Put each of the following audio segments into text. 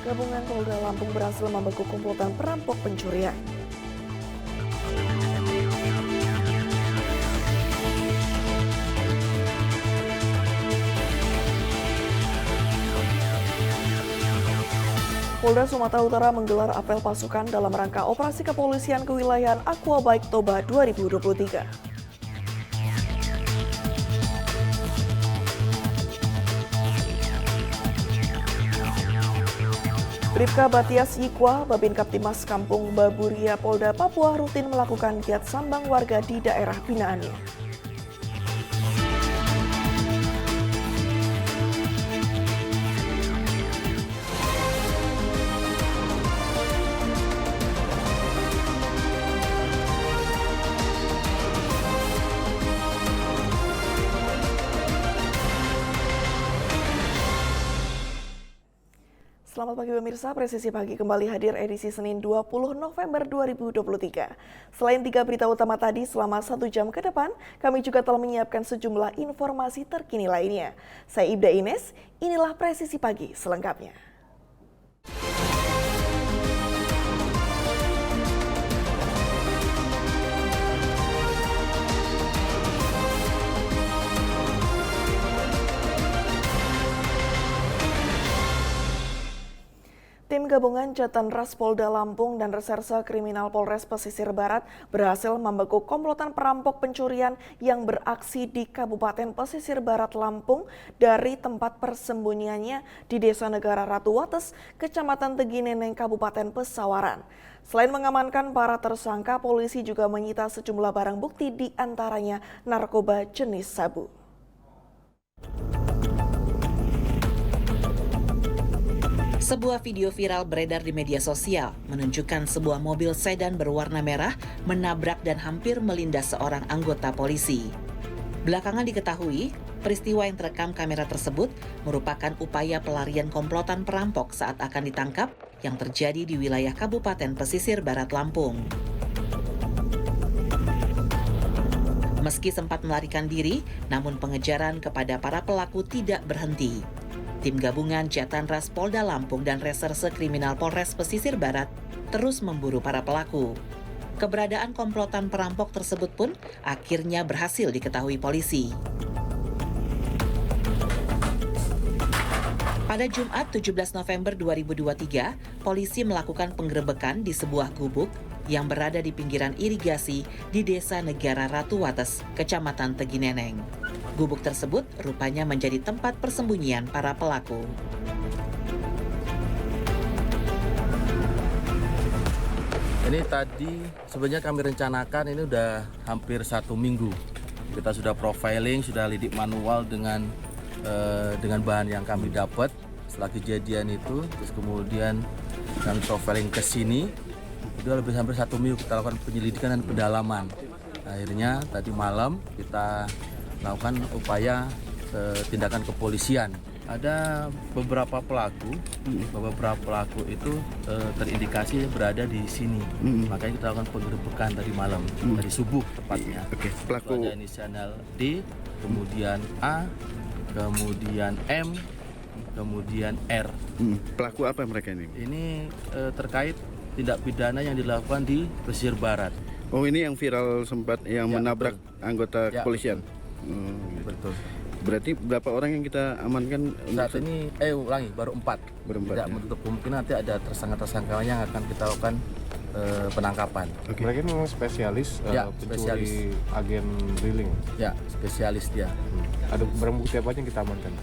Gabungan Polda Lampung berhasil membekuk komplotan perampok pencurian. Polda Sumatera Utara menggelar apel pasukan dalam rangka operasi kepolisian kewilayahan Aqua Baik Toba 2023. Bribka Batias Yikwa, Babin Kaptimas Kampung Baburia Polda Papua rutin melakukan giat sambang warga di daerah binaannya. Selamat pagi pemirsa, Presisi Pagi kembali hadir edisi Senin 20 November 2023. Selain 3 berita utama tadi, selama 1 jam ke depan, kami juga telah menyiapkan sejumlah informasi terkini lainnya. Saya Ibda Ines, inilah Presisi Pagi selengkapnya. Tim gabungan Jatanras Polda Lampung dan Reserse Kriminal Polres Pesisir Barat berhasil membekuk komplotan perampok pencurian yang beraksi di Kabupaten Pesisir Barat Lampung dari tempat persembunyiannya di Desa Negara Ratu Wates, Kecamatan Tegineneng, Kabupaten Pesawaran. Selain mengamankan para tersangka, polisi juga menyita sejumlah barang bukti, di antaranya narkoba jenis sabu. Sebuah video viral beredar di media sosial menunjukkan sebuah mobil sedan berwarna merah menabrak dan hampir melindas seorang anggota polisi. Belakangan diketahui, peristiwa yang terekam kamera tersebut merupakan upaya pelarian komplotan perampok saat akan ditangkap yang terjadi di wilayah Kabupaten Pesisir Barat Lampung. Meski sempat melarikan diri, namun pengejaran kepada para pelaku tidak berhenti. Tim gabungan Jatanras Polda Lampung dan Reserse Kriminal Polres Pesisir Barat terus memburu para pelaku. Keberadaan komplotan perampok tersebut pun akhirnya berhasil diketahui polisi. Pada Jumat 17 November 2023, polisi melakukan penggerebekan di sebuah gubuk yang berada di pinggiran irigasi di Desa Negara Ratu Wates, Kecamatan Tegineneng. Gubuk tersebut rupanya menjadi tempat persembunyian para pelaku. Ini tadi sebenarnya kami rencanakan ini udah hampir 1 minggu. Kita sudah profiling, sudah lidik manual dengan bahan yang kami dapat setelah kejadian itu. Terus kemudian kami profiling ke sini. Itu lebih hampir 1 minggu kita lakukan penyelidikan dan pendalaman. Akhirnya tadi malam kita melakukan upaya tindakan kepolisian. Ada beberapa pelaku itu terindikasi berada di sini. Makanya kita lakukan penggerebekan tadi malam, dari subuh tepatnya. Oke, pelaku ada inisial D, kemudian A, kemudian M, kemudian R. Pelaku apa mereka ini? Ini terkait tindak pidana yang dilakukan di Pesisir Barat. Oh, ini yang viral sempat yang Ya, menabrak betul. anggota Ya, kepolisian. Betul. Berarti berapa orang yang kita amankan? Saat ini baru 4. Berempat, Tidak ya. menutup kemungkinan nanti ada tersangka-tersangka yang akan kita lakukan penangkapan. Oke. Mereka memang spesialis Ya, pencuri spesialis. agen drilling. Ya, spesialis dia. Ada barang bukti apa aja yang kita amankan?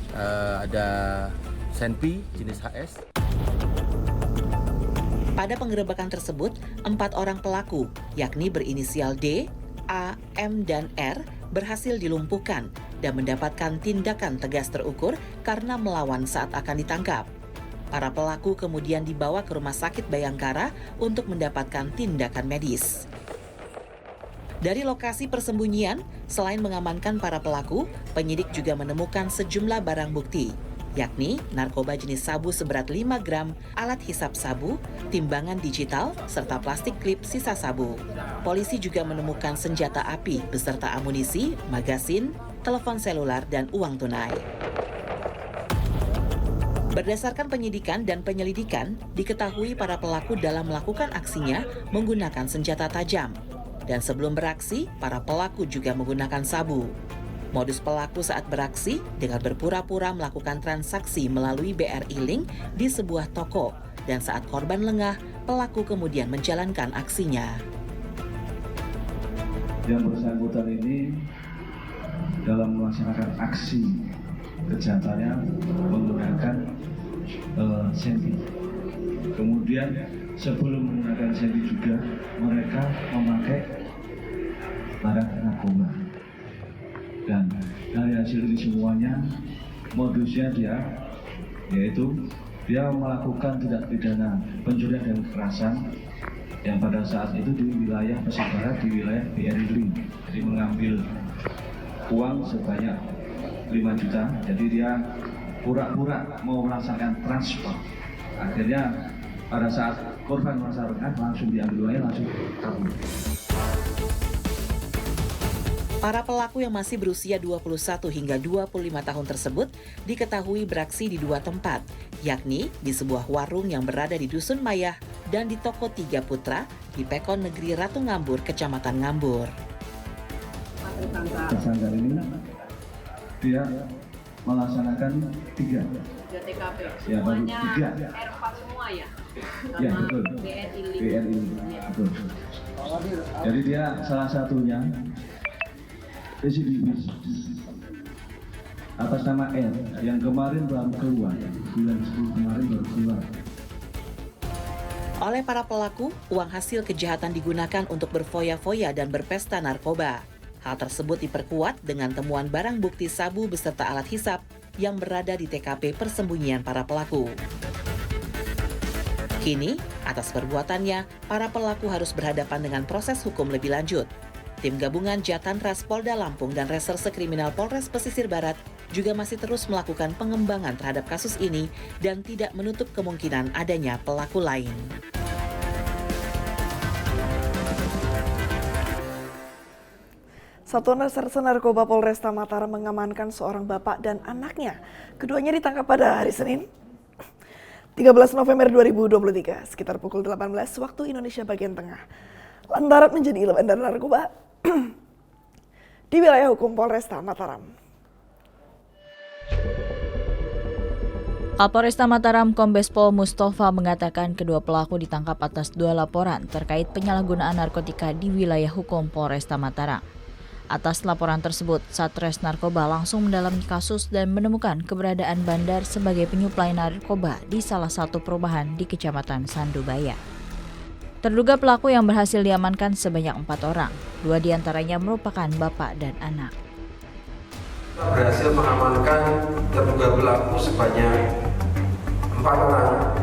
Ada senpi jenis HS. Pada penggerebekan tersebut, 4 orang pelaku, yakni berinisial D, A, M, dan R, berhasil dilumpuhkan dan mendapatkan tindakan tegas terukur karena melawan saat akan ditangkap. Para pelaku kemudian dibawa ke Rumah Sakit Bayangkara untuk mendapatkan tindakan medis. Dari lokasi persembunyian, selain mengamankan para pelaku, penyidik juga menemukan sejumlah barang bukti, yakni narkoba jenis sabu seberat 5 gram, alat hisap sabu, timbangan digital, serta plastik klip sisa sabu. Polisi juga menemukan senjata api beserta amunisi, magasin, telepon seluler, dan uang tunai. Berdasarkan penyidikan dan penyelidikan, diketahui para pelaku dalam melakukan aksinya menggunakan senjata tajam. Dan sebelum beraksi, para pelaku juga menggunakan sabu. Modus pelaku saat beraksi dengan berpura-pura melakukan transaksi melalui BRI Link di sebuah toko. Dan saat korban lengah, pelaku kemudian menjalankan aksinya. Yang bersangkutan ini dalam melaksanakan aksi kejahatannya menggunakan sendi. Kemudian sebelum menggunakan sendi juga mereka memakai barang narkoba. Dan dari hasil ini semuanya modusnya yaitu dia melakukan tindak pidana pencurian dan kekerasan yang pada saat itu di wilayah Pesisir Barat, di wilayah BRI Link. Jadi mengambil uang sebanyak 5 juta, jadi dia pura-pura mau melaksanakan transfer. Akhirnya pada saat korban merasa lengah langsung diambil uangnya, langsung kabur. Para pelaku yang masih berusia 21 hingga 25 tahun tersebut diketahui beraksi di 2 tempat, yakni di sebuah warung yang berada di Dusun Mayah dan di Toko 3 Putra di Pekon Negeri Ratu Ngambur, Kecamatan Ngambur. Tersangka ini dia melaksanakan 3 TKP. Ya, baru 3. R4 semua ya? Ya, betul. BRI, betul. Jadi dia salah satunya residivis atas nama R yang kemarin baru keluar, bulan 10 kemarin baru keluar. Oleh para pelaku, uang hasil kejahatan digunakan untuk berfoya-foya dan berpesta narkoba. Hal tersebut diperkuat dengan temuan barang bukti sabu beserta alat hisap yang berada di TKP persembunyian para pelaku. Kini, atas perbuatannya, para pelaku harus berhadapan dengan proses hukum lebih lanjut. Tim gabungan Jatanras Polda Lampung dan Reserse Kriminal Polres Pesisir Barat juga masih terus melakukan pengembangan terhadap kasus ini dan tidak menutup kemungkinan adanya pelaku lain. Satuan Reserse Narkoba Polresta Mataram mengamankan seorang bapak dan anaknya. Keduanya ditangkap pada hari Senin, 13 November 2023, sekitar pukul 18 waktu Indonesia bagian tengah. Lantaran menjadi bandar narkoba di wilayah hukum Polresta Mataram. Kapolresta Mataram Kombes Pol Mustafa mengatakan kedua pelaku ditangkap atas 2 laporan terkait penyalahgunaan narkotika di wilayah hukum Polresta Mataram. Atas laporan tersebut, Satres Narkoba langsung mendalami kasus dan menemukan keberadaan bandar sebagai penyuplai narkoba di salah satu perumahan di Kecamatan Sandubaya. Terduga pelaku yang berhasil diamankan sebanyak 4 orang, 2 diantaranya merupakan bapak dan anak. Berhasil mengamankan terduga pelaku sebanyak 4 orang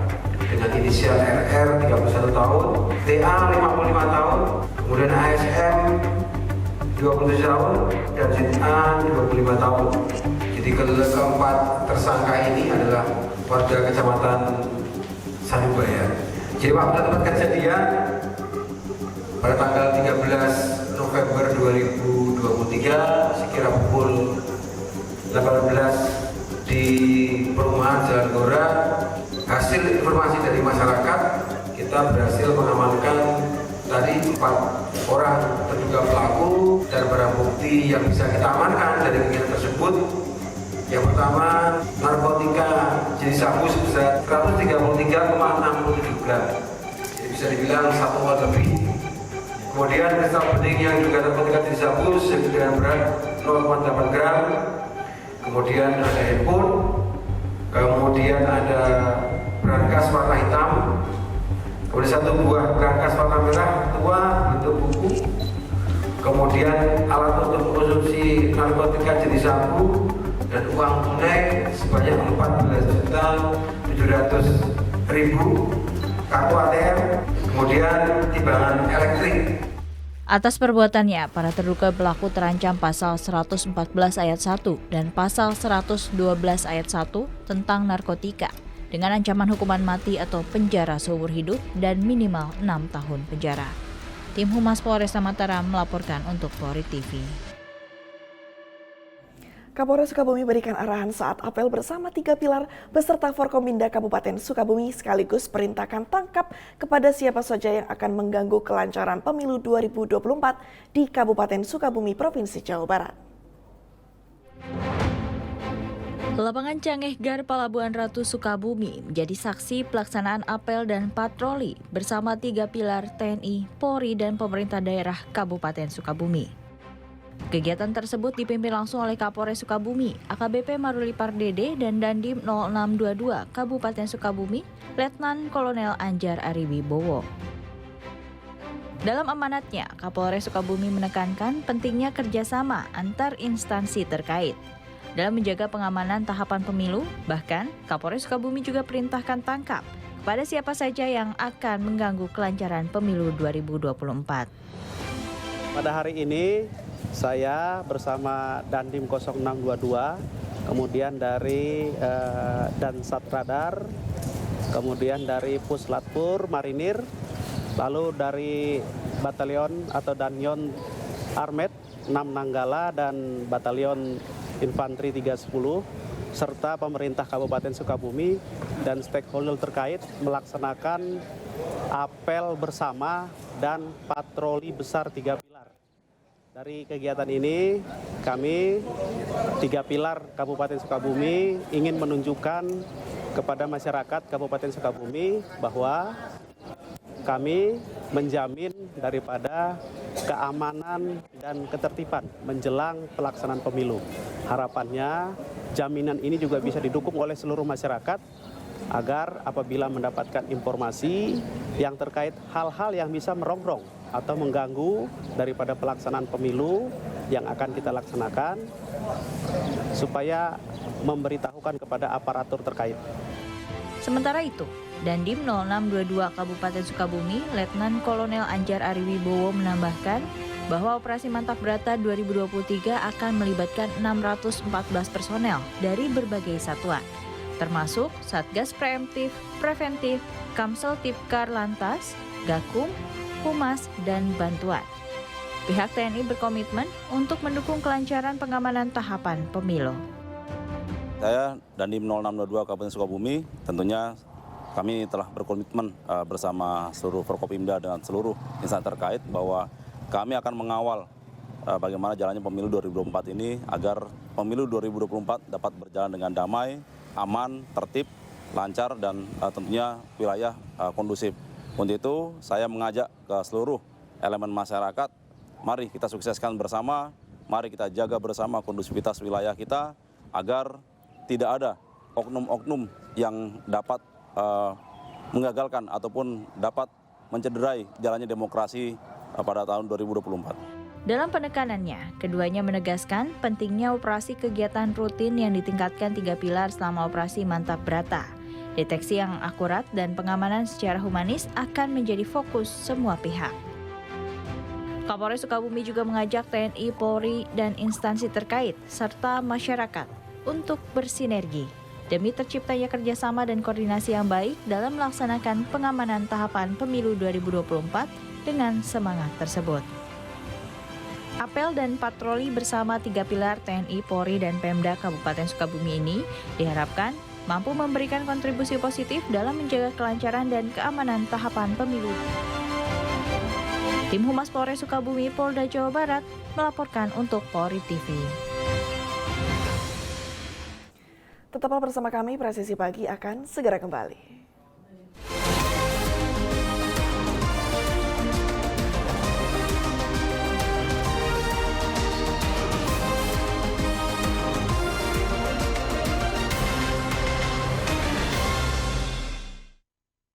dengan inisial RR 31 tahun, TA 55 tahun, kemudian ASM 27 tahun, dan ZA 25 tahun. Jadi keempat tersangka ini adalah warga Kecamatan Sandubaya. Jadi pada tempat kejadian pada tanggal 13 November 2023 sekira pukul 18 di perumahan Jalan Gora. Hasil informasi dari masyarakat, kita berhasil mengamankan tadi 4 orang terduga pelaku dan barang bukti yang bisa kita amankan dari kegiatan tersebut. Yang pertama, narkotika jenis sabu sebesar 133,67 gram. Jadi bisa dibilang 1 ton lebih. Kemudian kristal bening yang juga narkotika jenis sabu dengan berat 0,8 gram. Kemudian ada handphone. Kemudian ada brankas warna hitam. Kemudian 1 buah brankas warna merah tua bentuk buku. Kemudian alat untuk mengkonsumsi narkotika jenis sabu dan uang tunai sebanyak 14.700.000, kartu ATM, kemudian timbangan elektrik. Atas perbuatannya, para terduga pelaku terancam pasal 114 ayat 1 dan pasal 112 ayat 1 tentang narkotika dengan ancaman hukuman mati atau penjara seumur hidup dan minimal 6 tahun penjara. Tim Humas Polresta Mataram melaporkan untuk Polri TV. Kapolres Sukabumi berikan arahan saat apel bersama 3 pilar beserta Forkominda Kabupaten Sukabumi sekaligus perintahkan tangkap kepada siapa saja yang akan mengganggu kelancaran pemilu 2024 di Kabupaten Sukabumi, Provinsi Jawa Barat. Lapangan Cangehgar Pelabuhan Ratu Sukabumi menjadi saksi pelaksanaan apel dan patroli bersama 3 pilar TNI, Polri, dan pemerintah daerah Kabupaten Sukabumi. Kegiatan tersebut dipimpin langsung oleh Kapolres Sukabumi, AKBP Maruli Pardede, dan Dandim 0622 Kabupaten Sukabumi, Letnan Kolonel Anjar Ariwibowo. Dalam amanatnya, Kapolres Sukabumi menekankan pentingnya kerjasama antar instansi terkait dalam menjaga pengamanan tahapan pemilu. Bahkan, Kapolres Sukabumi juga perintahkan tangkap kepada siapa saja yang akan mengganggu kelancaran pemilu 2024. Pada hari ini, saya bersama Dandim 0622, kemudian dari Dansat Radar, kemudian dari Puslatpur Marinir, lalu dari Batalion atau Danyon Armet 6 Nanggala dan Batalion Infanteri 310, serta pemerintah Kabupaten Sukabumi dan stakeholder terkait melaksanakan apel bersama dan patroli besar 3 pilar. Dari kegiatan ini, kami 3 pilar Kabupaten Sukabumi ingin menunjukkan kepada masyarakat Kabupaten Sukabumi bahwa kami menjamin daripada keamanan dan ketertiban menjelang pelaksanaan pemilu. Harapannya jaminan ini juga bisa didukung oleh seluruh masyarakat agar apabila mendapatkan informasi yang terkait hal-hal yang bisa merongrong atau mengganggu daripada pelaksanaan pemilu yang akan kita laksanakan, supaya memberitahukan kepada aparatur terkait. Sementara itu, Dandim 0622 Kabupaten Sukabumi, Letnan Kolonel Anjar Ariwibowo menambahkan bahwa Operasi Mantap Brata 2023 akan melibatkan 614 personel dari berbagai satuan, termasuk Satgas Preventif, Kamsel Tipkar Lantas, Gakum, Humas, dan Bantuan. Pihak TNI berkomitmen untuk mendukung kelancaran pengamanan tahapan pemilu. Saya Dandim 0622 Kabupaten Sukabumi, tentunya kami telah berkomitmen bersama seluruh Forkopimda dengan seluruh instansi terkait bahwa kami akan mengawal bagaimana jalannya pemilu 2024 ini agar pemilu 2024 dapat berjalan dengan damai, aman, tertib, lancar, dan tentunya wilayah kondusif. Untuk itu, saya mengajak ke seluruh elemen masyarakat, mari kita sukseskan bersama, mari kita jaga bersama kondusivitas wilayah kita, agar tidak ada oknum-oknum yang dapat menggagalkan ataupun dapat mencederai jalannya demokrasi pada tahun 2024. Dalam penekanannya, keduanya menegaskan pentingnya operasi kegiatan rutin yang ditingkatkan 3 pilar selama Operasi Mantap Brata. Deteksi yang akurat dan pengamanan secara humanis akan menjadi fokus semua pihak. Kapolres Sukabumi juga mengajak TNI, Polri, dan instansi terkait, serta masyarakat untuk bersinergi demi terciptanya kerjasama dan koordinasi yang baik dalam melaksanakan pengamanan tahapan pemilu 2024 dengan semangat tersebut. Apel dan patroli bersama 3 pilar TNI, Polri, dan Pemda Kabupaten Sukabumi ini diharapkan mampu memberikan kontribusi positif dalam menjaga kelancaran dan keamanan tahapan pemilu. Tim Humas Polres Sukabumi, Polda Jawa Barat melaporkan untuk Polri TV. Tetaplah bersama kami, Presisi Pagi akan segera kembali.